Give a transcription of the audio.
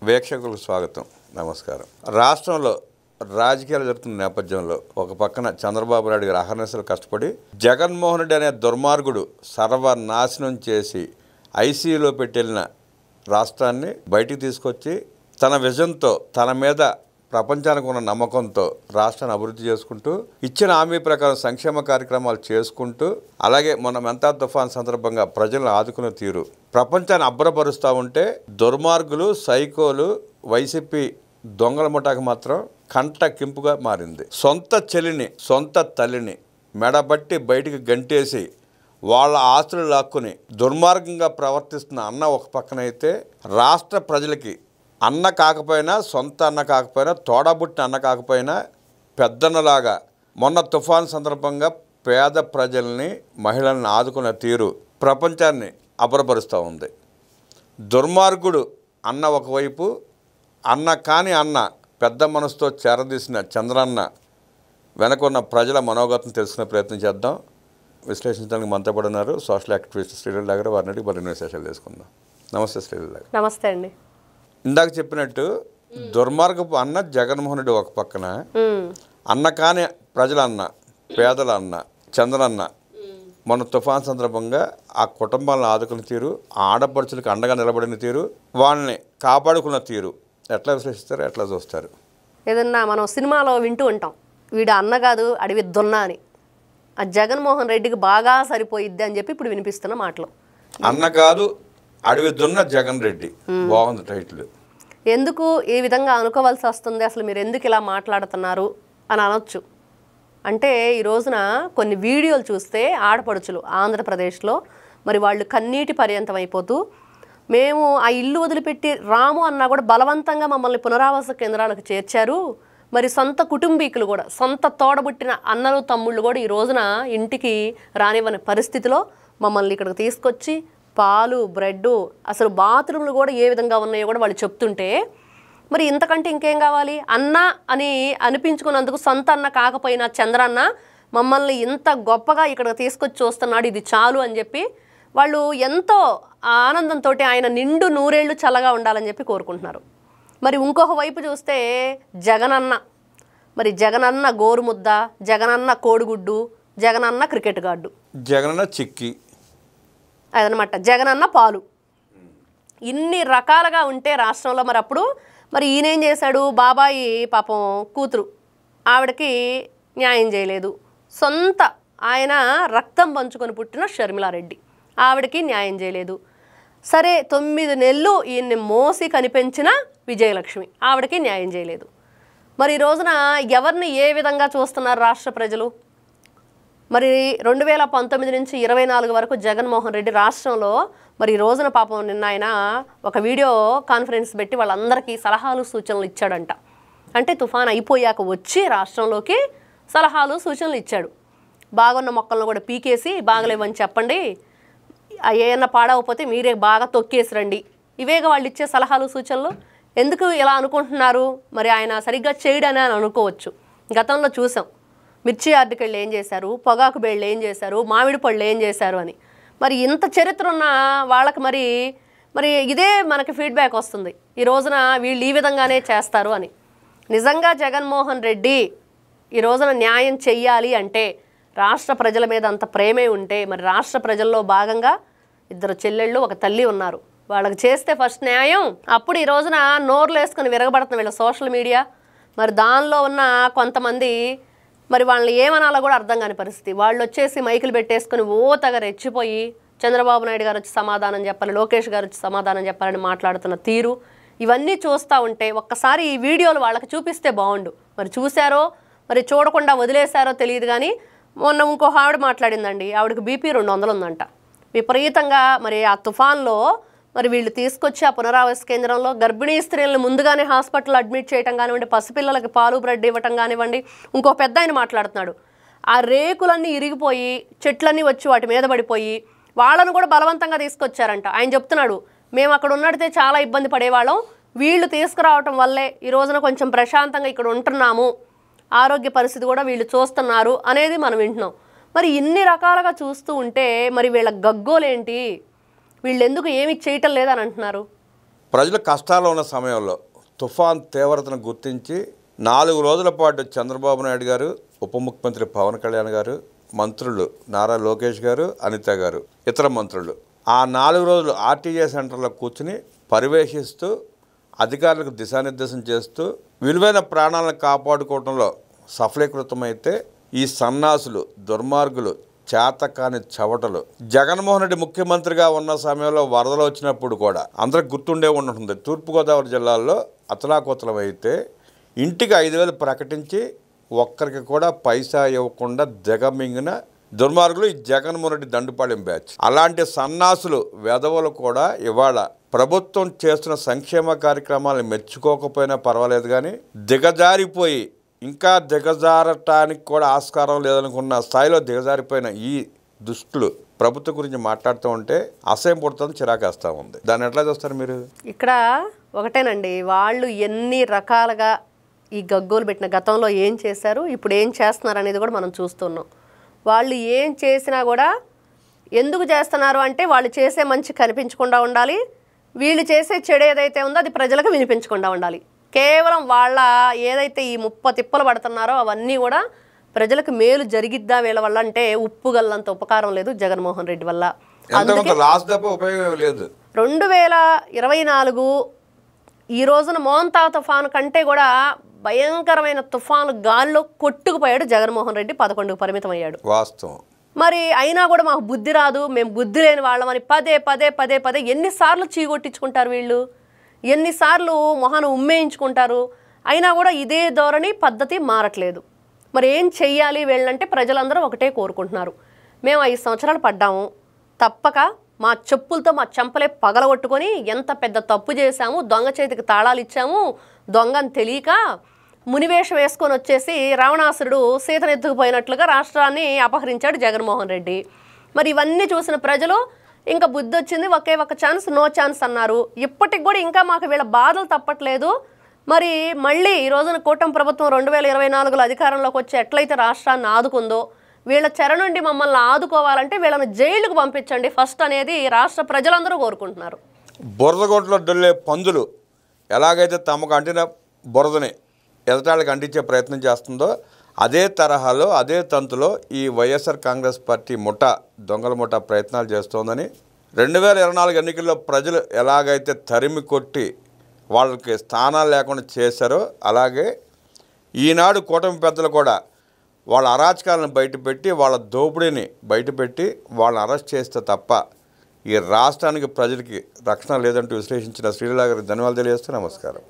వీక్షకులకు స్వాగతం, నమస్కారం. రాష్ట్రంలో రాజకీయాలు జరుగుతున్న నేపథ్యంలో ఒక పక్కన చంద్రబాబు నాయుడు గారు అహర్నిశలు కష్టపడి జగన్మోహన్ రెడ్డి అనే దుర్మార్గుడు సర్వనాశనం చేసి ఐసీయూలో పెట్టెళ్ళిన రాష్ట్రాన్ని బయటికి తీసుకొచ్చి తన విజన్తో తన మీద ప్రపంచానికి ఉన్న నమ్మకంతో రాష్ట్రాన్ని అభివృద్ధి చేసుకుంటూ ఇచ్చిన హామీ ప్రకారం సంక్షేమ కార్యక్రమాలు చేసుకుంటూ అలాగే మొన్న మెంతా తుఫాన్ సందర్భంగా ప్రజలను ఆదుకునే తీరు ప్రపంచాన్ని అబ్బరపరుస్తూ ఉంటే దుర్మార్గులు సైకోలు వైసీపీ దొంగల ముఠాకు మాత్రం కంట కింపుగా మారింది. సొంత చెల్లిని సొంత తల్లిని మెడబట్టి బయటికి గంటేసి వాళ్ళ ఆస్తులు లాక్కుని దుర్మార్గంగా ప్రవర్తిస్తున్న అన్న ఒక పక్కనైతే రాష్ట్ర ప్రజలకి అన్న కాకపోయినా సొంత అన్న కాకపోయినా తోడబుట్టిన అన్న కాకపోయినా పెద్దన్నలాగా మొన్న తుఫాన్ సందర్భంగా పేద ప్రజల్ని మహిళల్ని ఆదుకున్న తీరు ప్రపంచాన్ని అబ్బరపరుస్తూ ఉంది. దుర్మార్గుడు అన్న ఒకవైపు, అన్న కాని అన్న పెద్ద మనసుతో చేరదీసిన చంద్రన్న వెనకున్న ప్రజల మనోగతం తెలుసుకునే ప్రయత్నం చేద్దాం. విశ్లేషించడానికి మనతో పడున్నారు సోషల్ యాక్టివిస్ట్ శ్రీలీల గారు. వారిని అడిగి మరిన్ని విశేషాలు తెలుసుకుందాం. నమస్తే శ్రీలీల గారు. నమస్తే అండి. ఇందాక చెప్పినట్టు దుర్మార్గపు అన్న జగన్మోహన్ రెడ్డి ఒక పక్కన, అన్న కాని ప్రజల అన్న పేదల అన్న చంద్రన్న మన తుఫాన్ సందర్భంగా ఆ కుటుంబాలను ఆదుకున్న తీరు, ఆడపడుచులకు అండగా నిలబడిన తీరు, వాళ్ళని కాపాడుకున్న తీరు ఎట్లా విశ్లేషిస్తారు, ఎట్లా చూస్తారు? ఏదన్నా మనం సినిమాలో వింటూ ఉంటాం, వీడు అన్న కాదు అడవి దున్న అని. ఆ జగన్మోహన్ రెడ్డికి బాగా సరిపోయిద్ది అని చెప్పి ఇప్పుడు వినిపిస్తున్న మాటలు. అన్న కాదు అడవి దున్న జగన్ రెడ్డి, బాగుంది టైటిల్. ఎందుకు ఈ విధంగా అనుకోవాల్సి వస్తుంది, అసలు మీరు ఎందుకు ఇలా మాట్లాడుతున్నారు అని అనొచ్చు. అంటే ఈ రోజున కొన్ని వీడియోలు చూస్తే ఆడపడుచులు ఆంధ్రప్రదేశ్లో మరి వాళ్ళు కన్నీటి పర్యంతం అయిపోతూ, మేము ఆ ఇల్లు వదిలిపెట్టి రాము అన్నా కూడా బలవంతంగా మమ్మల్ని పునరావాస కేంద్రాలకు చేర్చారు, మరి సొంత కుటుంబీకులు కూడా సొంత తోడబుట్టిన అన్నలు తమ్ముళ్ళు కూడా ఈ రోజున ఇంటికి రానివ్వని పరిస్థితిలో మమ్మల్ని ఇక్కడికి తీసుకొచ్చి పాలు బ్రెడ్ అసలు బాత్రూమ్లు కూడా ఏ విధంగా ఉన్నాయో కూడా వాళ్ళు చెప్తుంటే, మరి ఇంతకంటే ఇంకేం కావాలి? అన్న అని అనిపించుకున్నందుకు సొంత అన్న కాకపోయినా చంద్రన్న మమ్మల్ని ఇంత గొప్పగా ఇక్కడికి తీసుకొచ్చి చూస్తున్నాడు, ఇది చాలు అని చెప్పి వాళ్ళు ఎంతో ఆనందంతో ఆయన నిండు నూరేళ్లు చల్లగా ఉండాలని చెప్పి కోరుకుంటున్నారు. మరి ఇంకొక వైపు చూస్తే జగనన్న, మరి జగనన్న గోరుముద్ద, జగనన్న కోడిగుడ్డు, జగనన్న క్రికెట్ గార్డు, జగనన్న చిక్కి, అదనమాట జగనన్న పాలు, ఇన్ని రకాలుగా ఉంటే రాష్ట్రంలో మరి అప్పుడు మరి ఈయనేం చేశాడు? బాబాయి పాపం కూతురు ఆవిడకి న్యాయం చేయలేదు. సొంత ఆయన రక్తం పంచుకొని పుట్టిన షర్మిలారెడ్డి ఆవిడకి న్యాయం చేయలేదు. సరే 9 నెలలు ఈయన్ని మోసి కనిపించిన విజయలక్ష్మి ఆవిడకి న్యాయం చేయలేదు. మరి ఈ రోజున ఎవరిని ఏ విధంగా చూస్తున్నారు రాష్ట్ర ప్రజలు? మరి 2019 నుంచి 24 వరకు జగన్మోహన్ రెడ్డి రాష్ట్రంలో మరి ఈ రోజున పాపం నిన్న ఆయన ఒక వీడియో కాన్ఫరెన్స్ పెట్టి వాళ్ళందరికీ సలహాలు సూచనలు ఇచ్చాడంట. అంటే తుఫాన్ అయిపోయాక వచ్చి రాష్ట్రంలోకి సలహాలు సూచనలు ఇచ్చాడు. బాగున్న మొక్కలను కూడా పీకేసి బాగలేవని చెప్పండి, ఏమన్నా పాడవకపోతే మీరే బాగా తొక్కేసి రండి, ఇవేగా వాళ్ళు ఇచ్చే సలహాలు సూచనలు. ఎందుకు ఇలా అనుకుంటున్నారు? మరి ఆయన సరిగ్గా చేయడని అని అనుకోవచ్చు. గతంలో చూసాం మిర్చి ఆర్టికళ్ళు ఏం చేశారు, పొగాకు బేళ్ళు ఏం చేశారు, మామిడి పళ్ళు ఏం చేశారు అని. మరి ఇంత చరిత్ర ఉన్న వాళ్ళకి మరి మరి ఇదే మనకి ఫీడ్బ్యాక్ వస్తుంది ఈ రోజున, వీళ్ళు ఈ విధంగానే చేస్తారు అని. నిజంగా జగన్మోహన్ రెడ్డి ఈ రోజున న్యాయం చెయ్యాలి అంటే, రాష్ట్ర ప్రజల మీద అంత ప్రేమే ఉంటే, మరి రాష్ట్ర ప్రజల్లో భాగంగా 2 చెల్లెళ్ళు 1 తల్లి ఉన్నారు, వాళ్ళకి చేస్తే ఫస్ట్ న్యాయం. అప్పుడు ఈ రోజున నోర్లు వేసుకొని విరగబడుతున్న వీళ్ళ సోషల్ మీడియా, మరి దానిలో ఉన్న కొంతమంది మరి వాళ్ళని ఏమనాలో కూడా అర్థం కాని పరిస్థితి. వాళ్ళు వచ్చేసి మైకులు పెట్టేసుకొని ఓతగా రెచ్చిపోయి చంద్రబాబు నాయుడు గారు వచ్చి సమాధానం చెప్పాలి, లోకేష్ గారు వచ్చి సమాధానం చెప్పాలని మాట్లాడుతున్న తీరు ఇవన్నీ చూస్తూ ఉంటే ఒక్కసారి ఈ వీడియోలు వాళ్ళకి చూపిస్తే బాగుండు. మరి చూశారో మరి చూడకుండా వదిలేశారో తెలియదు. కానీ మొన్న ఇంకో ఆవిడ మాట్లాడిందండి, ఆవిడకి బీపీ 200 ఉందంట. విపరీతంగా మరి ఆ తుఫాన్లో మరి వీళ్ళు తీసుకొచ్చి ఆ పునరావాస కేంద్రంలో గర్భిణీ స్త్రీలను ముందుగానే హాస్పిటల్లో అడ్మిట్ చేయటం కానివ్వండి, పసిపిల్లలకి పాలు బ్రెడ్ ఇవ్వటం కానివ్వండి. ఇంకో పెద్ద ఆయన మాట్లాడుతున్నాడు, ఆ రేకులన్నీ ఇరిగిపోయి చెట్లన్నీ వచ్చి వాటి మీద పడిపోయి వాళ్ళను కూడా బలవంతంగా తీసుకొచ్చారంట. ఆయన చెప్తున్నాడు, మేము అక్కడ ఉన్నడితే చాలా ఇబ్బంది పడేవాళ్ళం, వీళ్ళు తీసుకురావటం వల్లే ఈ రోజున కొంచెం ప్రశాంతంగా ఇక్కడ ఉంటున్నాము, ఆరోగ్య పరిస్థితి కూడా వీళ్ళు చూస్తున్నారు అనేది మనం వింటున్నాం. మరి ఇన్ని రకాలుగా చూస్తూ ఉంటే మరి వీళ్ళ గగ్గోలేంటి, వీళ్ళు ఎందుకు ఏమి చేయటం లేదని అంటున్నారు? ప్రజలు కష్టాల్లో ఉన్న సమయంలో తుఫాన్ తీవ్రతను గుర్తించి 4 రోజుల పాటు చంద్రబాబు నాయుడు గారు, ఉప ముఖ్యమంత్రి పవన్ కళ్యాణ్ గారు, మంత్రులు నారా లోకేష్ గారు, అనిత గారు, ఇతర మంత్రులు ఆ 4 రోజులు ఆర్టీఏ సెంటర్లో కూర్చుని పర్యవేక్షిస్తూ అధికారులకు దిశానిర్దేశం చేస్తూ విలువైన ప్రాణాలను కాపాడుకోవడంలో సఫలీకృతమైతే ఈ సన్నాసులు, దుర్మార్గులు, చేతకాని చవటలు జగన్మోహన్ రెడ్డి ముఖ్యమంత్రిగా ఉన్న సమయంలో వరదలు వచ్చినప్పుడు కూడా అందరికి గుర్తుండే ఉంటుంది. తూర్పుగోదావరి జిల్లాలో అతలాకుతలమైతే ఇంటికి 5,000 ప్రకటించి ఒక్కరికి కూడా పైసా ఇవ్వకుండా దిగమింగిన దుర్మార్గులు ఈ జగన్మోహన్ రెడ్డి దండుపాలెం బ్యాచ్. అలాంటి సన్నాసులు వెధవలు కూడా ఇవాళ ప్రభుత్వం చేస్తున్న సంక్షేమ కార్యక్రమాలను మెచ్చుకోకపోయినా పర్వాలేదు, కానీ దిగజారిపోయి ఇంకా దిగజారటానికి కూడా ఆస్కారం లేదనుకున్న స్థాయిలో దిగజారిపోయిన ఈ దుష్టులు ప్రభుత్వం గురించి మాట్లాడుతూ ఉంటే అసహ్యం పుడుతుంది, చిరాకేస్తూ ఉంది. దాన్ని ఎట్లా చూస్తారు మీరు? ఇక్కడ ఒకటేనండి, వాళ్ళు ఎన్ని రకాలుగా ఈ గగ్గోలు పెట్టిన గతంలో ఏం చేశారు, ఇప్పుడు ఏం చేస్తున్నారు అనేది కూడా మనం చూస్తున్నాం. వాళ్ళు ఏం చేసినా కూడా ఎందుకు చేస్తున్నారు అంటే వాళ్ళు చేసే మంచి కనిపించకుండా ఉండాలి, వీళ్ళు చేసే చెడు ఏదైతే ఉందో అది ప్రజలకు వినిపించకుండా ఉండాలి. కేవలం వాళ్ళ ఏదైతే ఈ తిప్పలు పడుతున్నారో అవన్నీ కూడా ప్రజలకు మేలు జరిగిద్దా వీళ్ళ వల్ల అంటే ఉప్పు గల్లంత ఉపకారం లేదు జగన్మోహన్ రెడ్డి వల్ల. 2024 ఈ రోజున మోంతా తుఫాను కంటే కూడా భయంకరమైన తుఫాను గాల్లో కొట్టుకుపోయాడు జగన్మోహన్ రెడ్డి, 11కు పరిమితం అయ్యాడు. వాస్తవం. మరి అయినా కూడా మాకు బుద్ధి రాదు, మేము బుద్ధి లేని వాళ్ళమని పదే ఎన్నిసార్లు చీగొట్టించుకుంటారు వీళ్ళు, ఎన్నిసార్లు మొహాను ఉమ్మేయించుకుంటారు. అయినా కూడా ఇదే ధోరణి పద్ధతి మారట్లేదు. మరి ఏం చెయ్యాలి వీళ్ళంటే ప్రజలందరూ ఒకటే కోరుకుంటున్నారు, మేము 5 సంవత్సరాలు పడ్డాము, తప్పక మా చెప్పులతో మా చెంపలే పగలగొట్టుకొని ఎంత పెద్ద తప్పు చేశాము, దొంగ చేతికి తాళాలు ఇచ్చాము, దొంగని తెలియక మునివేషం వేసుకొని వచ్చేసి రావణాసురుడు సీతను ఎత్తుకుపోయినట్లుగా రాష్ట్రాన్ని అపహరించాడు జగన్మోహన్ రెడ్డి. మరి ఇవన్నీ చూసిన ప్రజలు ఇంకా బుద్ధి వచ్చింది, ఒకే ఒక ఛాన్స్, నో ఛాన్స్ అన్నారు. ఇప్పటికి కూడా ఇంకా మాకు వీళ్ళ బాధలు తప్పట్లేదు. మరి మళ్ళీ ఈ రోజున కూటమి ప్రభుత్వం 2024లో అధికారంలోకి వచ్చి ఎట్లయితే రాష్ట్రాన్ని ఆదుకుందో వీళ్ళ చెర నుండి మమ్మల్ని ఆదుకోవాలంటే వీళ్ళని జైలుకు పంపించండి ఫస్ట్ అనేది రాష్ట్ర ప్రజలందరూ కోరుకుంటున్నారు. బురదగొంటలో డొల్లే పందులు ఎలాగైతే తమకు అంటిన బురదని ఎదటాళ్ళకి అంటించే ప్రయత్నం చేస్తుందో అదే తరహాలో అదే తంతులో ఈ వైఎస్ఆర్ కాంగ్రెస్ పార్టీ దొంగల ముఠా ప్రయత్నాలు చేస్తోందని 2024 ఎన్నికల్లో ప్రజలు ఎలాగైతే తరిమి కొట్టి వాళ్ళకి స్థానాలు లేకుండా చేశారో అలాగే ఈనాడు కూటమి పెద్దలు కూడా వాళ్ళ అరాచకాలను బయటపెట్టి వాళ్ళ దోపిడీని బయటపెట్టి వాళ్ళని అరెస్ట్ చేస్తే తప్ప ఈ రాష్ట్రానికి ప్రజలకి రక్షణ లేదంటూ విశ్లేషించిన శ్రీలా గారికి ధన్యవాదాలు తెలియజేస్తూ నమస్కారం.